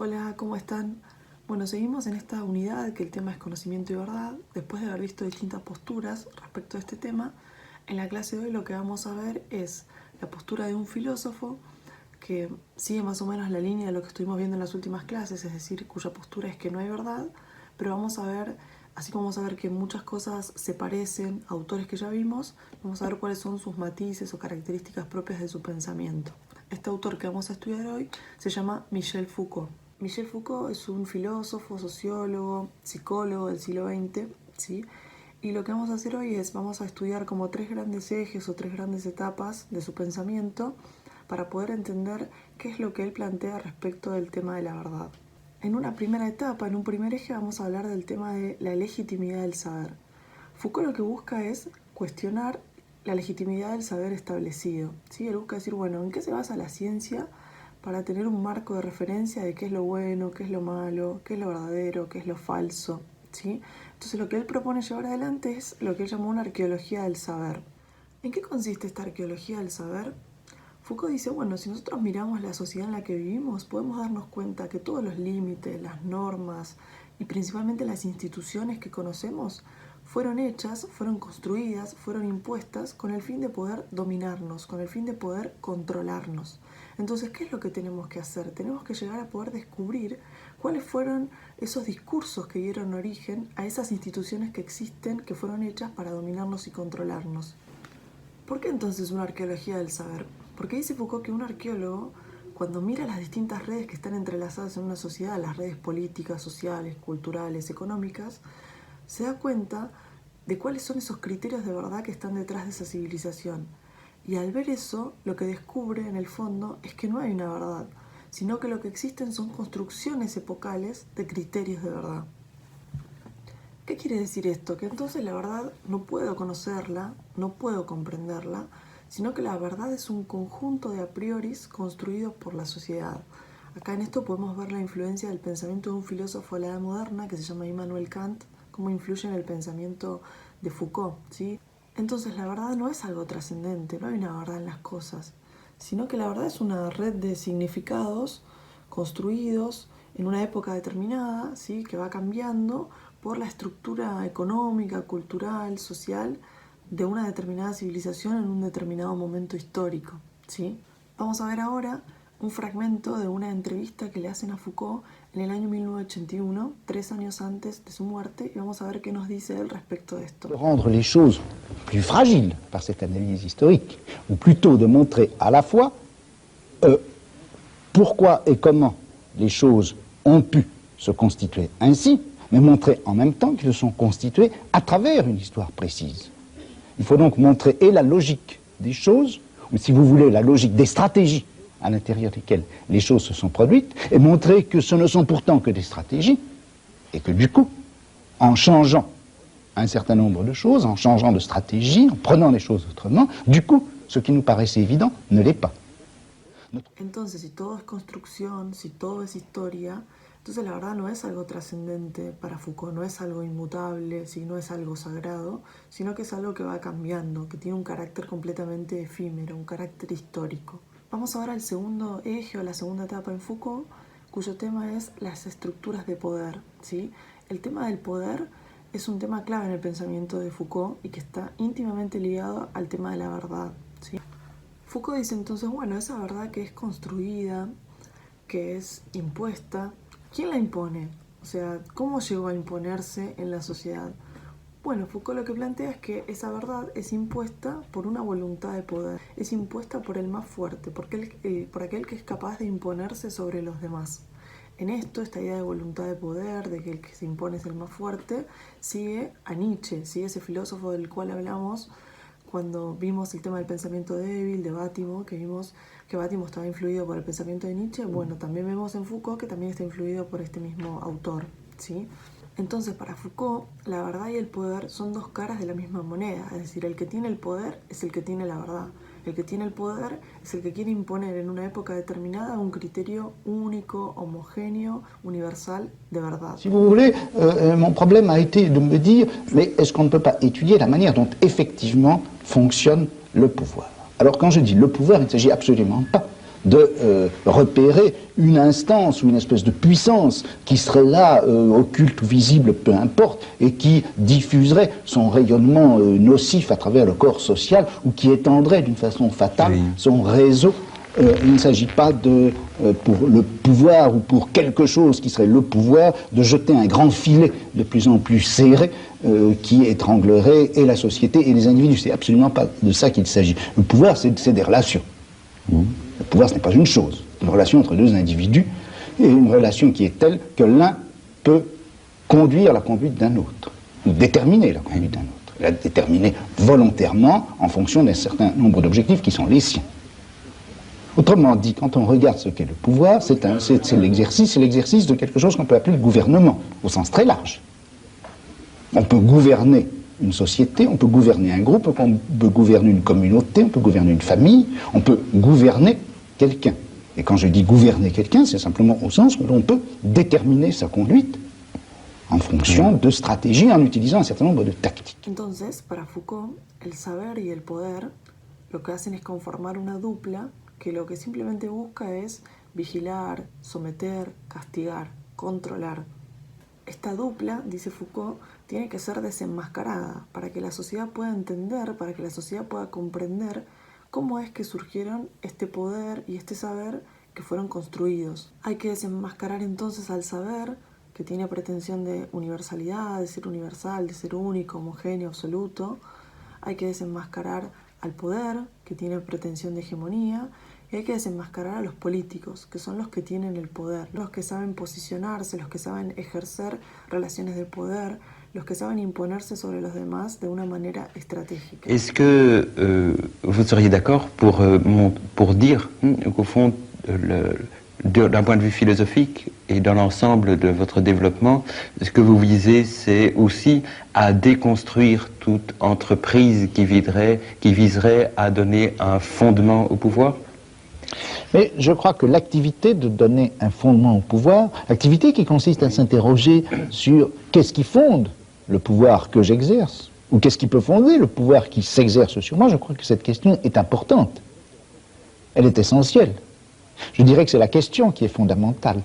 Hola, ¿cómo están? Bueno, seguimos en esta unidad que el tema es conocimiento y verdad. Después de haber visto distintas posturas respecto a este tema, en la clase de hoy lo que vamos a ver es la postura de un filósofo que sigue más o menos la línea de lo que estuvimos viendo en las últimas clases, es decir, cuya postura es que no hay verdad, pero vamos a ver, así como vamos a ver que muchas cosas se parecen a autores que ya vimos, vamos a ver cuáles son sus matices o características propias de su pensamiento. Este autor que vamos a estudiar hoy se llama Michel Foucault. Michel Foucault es un filósofo, sociólogo, psicólogo del siglo XX, ¿sí? Y lo que vamos a hacer hoy es, vamos a estudiar como tres grandes ejes o tres grandes etapas de su pensamiento para poder entender qué es lo que él plantea respecto del tema de la verdad. En una primera etapa, en un primer eje, vamos a hablar del tema de la legitimidad del saber. Foucault lo que busca es cuestionar la legitimidad del saber establecido, ¿sí? Él busca decir, bueno, ¿en qué se basa la ciencia para tener un marco de referencia de qué es lo bueno, qué es lo malo, qué es lo verdadero, qué es lo falso, ¿sí? Entonces lo que él propone llevar adelante es lo que él llamó una arqueología del saber. ¿En qué consiste esta arqueología del saber? Foucault dice, bueno, si nosotros miramos la sociedad en la que vivimos, podemos darnos cuenta que todos los límites, las normas y principalmente las instituciones que conocemos fueron hechas, fueron construidas, fueron impuestas con el fin de poder dominarnos, con el fin de poder controlarnos. Entonces, ¿qué es lo que tenemos que hacer? Tenemos que llegar a poder descubrir cuáles fueron esos discursos que dieron origen a esas instituciones que existen, que fueron hechas para dominarnos y controlarnos. ¿Por qué entonces una arqueología del saber? Porque dice Foucault que un arqueólogo, cuando mira las distintas redes que están entrelazadas en una sociedad, las redes políticas, sociales, culturales, económicas, se da cuenta de cuáles son esos criterios de verdad que están detrás de esa civilización. Y al ver eso, lo que descubre en el fondo es que no hay una verdad, sino que lo que existen son construcciones epocales de criterios de verdad. ¿Qué quiere decir esto? Que entonces la verdad no puedo conocerla, no puedo comprenderla, sino que la verdad es un conjunto de a prioris construidos por la sociedad. Acá en esto podemos ver la influencia del pensamiento de un filósofo de la edad moderna que se llama Immanuel Kant, cómo influye en el pensamiento de Foucault, ¿sí? Entonces la verdad no es algo trascendente, no hay una verdad en las cosas, sino que la verdad es una red de significados construidos en una época determinada, ¿sí? Que va cambiando por la estructura económica, cultural, social de una determinada civilización en un determinado momento histórico, ¿sí? Vamos a ver ahora un fragmento de una entrevista que le hacen a Foucault en el año 1981, 3 años antes de su muerte, y vamos a ver qué nos dice él respecto de esto. Rendre les choses plus fragiles par cette analyse historique, ou plutôt de montrer à la fois pourquoi et comment les choses ont pu se constituer ainsi, mais montrer en même temps qu'elles se sont constituées à travers une histoire précise. Il faut donc montrer et la logique des choses, ou si vous voulez, la logique des stratégies à l'intérieur desquelles les choses se sont produites, et montrer que ce ne sont pourtant que des stratégies, et que du coup, en changeant un certain nombre de choses, en changeant de stratégie, en prenant les choses autrement, du coup, ce qui nous paraissait évident ne l'est pas. Entonces, si todo es construcción, si todo es historia, entonces la verdad no es algo trascendente para Foucault, no es algo inmutable, si no es algo sagrado, sino que es algo que va cambiando, que tiene un carácter completamente efímero, un carácter histórico. Vamos ahora al segundo eje o la segunda etapa en Foucault, cuyo tema es las estructuras de poder, ¿sí? El tema del poder es un tema clave en el pensamiento de Foucault y que está íntimamente ligado al tema de la verdad, ¿sí? Foucault dice entonces, bueno, esa verdad que es construida, que es impuesta, ¿quién la impone? O sea, ¿cómo llegó a imponerse en la sociedad? Bueno, Foucault lo que plantea es que esa verdad es impuesta por una voluntad de poder, es impuesta por el más fuerte, por aquel que es capaz de imponerse sobre los demás. En esto, esta idea de voluntad de poder, de que el que se impone es el más fuerte, sigue a Nietzsche, sigue ese filósofo del cual hablamos cuando vimos el tema del pensamiento débil, de Bátimo, que vimos que Bátimo estaba influido por el pensamiento de Nietzsche. Bueno, también vemos en Foucault que también está influido por este mismo autor, ¿sí? Entonces, para Foucault, la verdad y el poder son dos caras de la misma moneda. Es decir, el que tiene el poder es el que tiene la verdad. El que tiene el poder es el que quiere imponer en una época determinada un criterio único, homogéneo, universal de verdad. Si vous voulez, mon problème a été de me dire, mais est-ce qu'on ne peut pas étudier la manière dont effectivement fonctionne le pouvoir? Alors quand je dis le pouvoir, il ne s'agit absolument pas de repérer une instance ou une espèce de puissance qui serait là, occulte ou visible, peu importe, et qui diffuserait son rayonnement nocif à travers le corps social ou qui étendrait d'une façon fatale son réseau. Il ne s'agit pas de, pour le pouvoir ou pour quelque chose qui serait le pouvoir, de jeter un grand filet de plus en plus serré qui étranglerait et la société et les individus. C'est absolument pas de ça qu'il s'agit. Le pouvoir, c'est des relations. Le pouvoir, ce n'est pas une chose. C'est une relation entre deux individus et une relation qui est telle que l'un peut conduire la conduite d'un autre, ou déterminer la conduite d'un autre, la déterminer volontairement en fonction d'un certain nombre d'objectifs qui sont les siens. Autrement dit, quand on regarde ce qu'est le pouvoir, c'est l'exercice de quelque chose qu'on peut appeler le gouvernement, au sens très large. On peut gouverner une société, on peut gouverner un groupe, on peut gouverner une communauté, on peut gouverner une famille, on peut gouverner quelqu'un. Et quand je dis gouverner quelqu'un, c'est simplement au sens où l'on peut déterminer sa conduite en fonction de stratégies, en utilisant un certain nombre de tactiques. Entonces, para Foucault, el saber y el poder lo que hacen es conformar una dupla que lo que simplemente busca es vigilar, someter, castigar, controlar. Esta dupla, dice Foucault, tiene que ser desenmascarada para que la sociedad pueda entender, para que la sociedad pueda comprender cómo es que surgieron este poder y este saber que fueron construidos. Hay que desenmascarar entonces al saber, que tiene pretensión de universalidad, de ser universal, de ser único, homogéneo, absoluto. Hay que desenmascarar al poder, que tiene pretensión de hegemonía, y hay que desenmascarar a los políticos, que son los que tienen el poder, los que saben posicionarse, los que saben ejercer relaciones de poder, los que saben imponerse sobre los demás de una manera estratégica. Est-ce que vous seriez d'accord pour dire qu'au fond, d'un point de vue philosophique et dans l'ensemble de votre développement, ce que vous visez, c'est aussi à déconstruire toute entreprise qui viserait à donner un fondement au pouvoir? Mais je crois que l'activité de donner un fondement au pouvoir, l'activité qui consiste à s'interroger sur qu'est-ce qui fonde le pouvoir que j'exerce, ou qu'est-ce qui peut fonder le pouvoir qui s'exerce sur moi, je crois que cette question est importante. Elle est essentielle. Je dirais que c'est la question qui est fondamentale.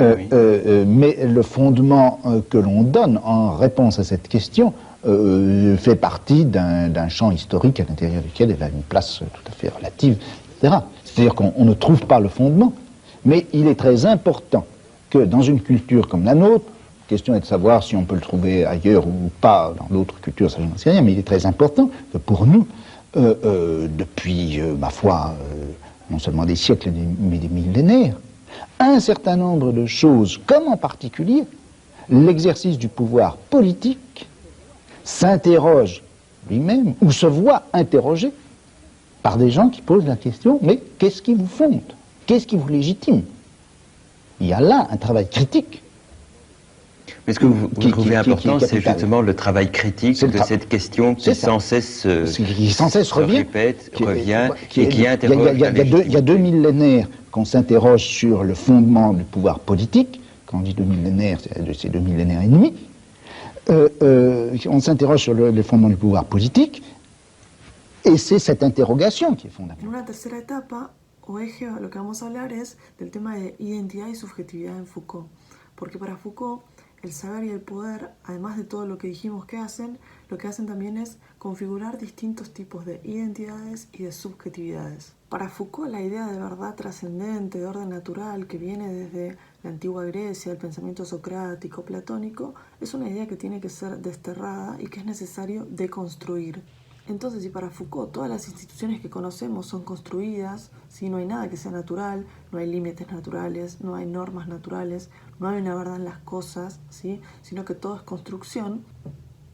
Mais le fondement que l'on donne en réponse à cette question fait partie d'un champ historique à l'intérieur duquel elle a une place tout à fait relative, etc. C'est-à-dire qu'on ne trouve pas le fondement, mais il est très important que dans une culture comme la nôtre, la question est de savoir si on peut le trouver ailleurs ou pas, dans d'autres cultures, ça je n'en sais rien, mais il est très important que pour nous, depuis, ma foi, non seulement des siècles, mais des millénaires, un certain nombre de choses, comme en particulier l'exercice du pouvoir politique, s'interroge lui-même ou se voit interrogé par des gens qui posent la question, mais qu'est-ce qui vous fonde? Qu'est-ce qui vous légitime? Il y a là un travail critique. Mais ce que vous trouvez important, c'est justement le travail critique de cette question qui sans cesse répète, revient et qui interroge. Il y a deux millénaires qu'on s'interroge sur le fondement du pouvoir politique. Quand on dit deux millénaires, c'est 2 millénaires et demi. On s'interroge sur le fondement du pouvoir politique, et c'est cette interrogation qui est fondamentale. En una tercera etapa, o eje, lo que vamos a hablar es del tema de identidad y subjetividad en Foucault. Porque para Foucault, el saber y el poder, además de todo lo que dijimos que hacen, lo que hacen también es configurar distintos tipos de identidades y de subjetividades. Para Foucault, la idea de verdad trascendente, de orden natural, que viene desde la antigua Grecia, el pensamiento socrático, platónico, es una idea que tiene que ser desterrada y que es necesario deconstruir. Entonces, si para Foucault todas las instituciones que conocemos son construidas, ¿sí? No hay nada que sea natural, no hay límites naturales, no hay normas naturales, no hay una verdad en las cosas, ¿sí? Sino que todo es construcción,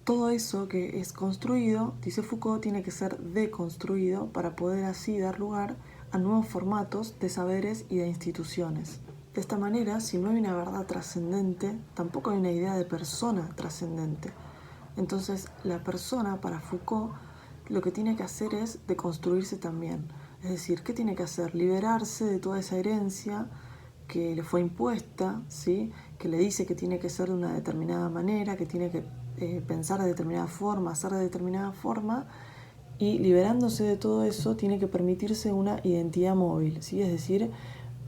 todo eso que es construido, dice Foucault, tiene que ser deconstruido para poder así dar lugar a nuevos formatos de saberes y de instituciones. De esta manera, si no hay una verdad trascendente, tampoco hay una idea de persona trascendente. Entonces, la persona para Foucault lo que tiene que hacer es deconstruirse también. Es decir, ¿qué tiene que hacer? Liberarse de toda esa herencia que le fue impuesta, ¿sí? Que le dice que tiene que ser de una determinada manera, que tiene que pensar de determinada forma, hacer de determinada forma, Y liberándose de todo eso, tiene que permitirse una identidad móvil, ¿sí? Es decir,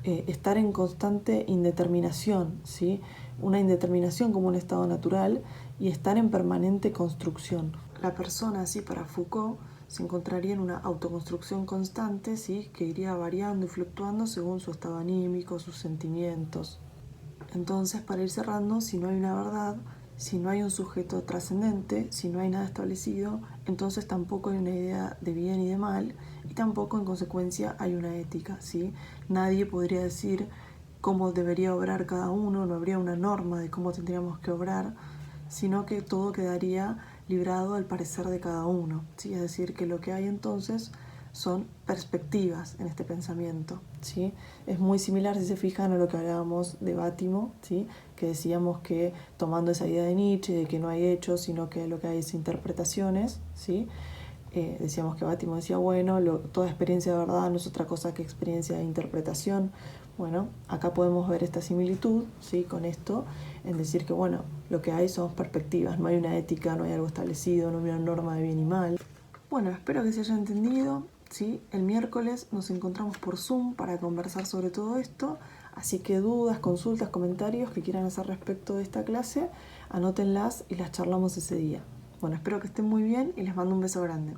estar en constante indeterminación, ¿sí? Una indeterminación como un estado natural y estar en permanente construcción. La persona, ¿sí? Para Foucault, se encontraría en una autoconstrucción constante, ¿sí? Que iría variando y fluctuando según su estado anímico, sus sentimientos. Entonces, para ir cerrando, si no hay una verdad, si no hay un sujeto trascendente, si no hay nada establecido, entonces tampoco hay una idea de bien y de mal, y tampoco en consecuencia hay una ética, ¿sí? Nadie podría decir cómo debería obrar cada uno, no habría una norma de cómo tendríamos que obrar, sino que todo quedaría librado al parecer de cada uno, ¿sí? Es decir, que lo que hay entonces son perspectivas en este pensamiento, ¿sí? Es muy similar, si se fijan, a lo que hablábamos de Bátimo, ¿sí? Que decíamos que tomando esa idea de Nietzsche, de que no hay hechos, sino que lo que hay es interpretaciones, ¿sí? Decíamos que Bátimo decía, bueno, toda experiencia de verdad no es otra cosa que experiencia de interpretación. Bueno, acá podemos ver esta similitud, ¿sí? Con esto, en decir que, bueno, lo que hay son perspectivas, no hay una ética, no hay algo establecido, no hay una norma de bien y mal. Bueno, espero que se haya entendido, ¿sí? El miércoles nos encontramos por Zoom para conversar sobre todo esto, así que dudas, consultas, comentarios que quieran hacer respecto de esta clase, anótenlas y las charlamos ese día. Bueno, espero que estén muy bien y les mando un beso grande.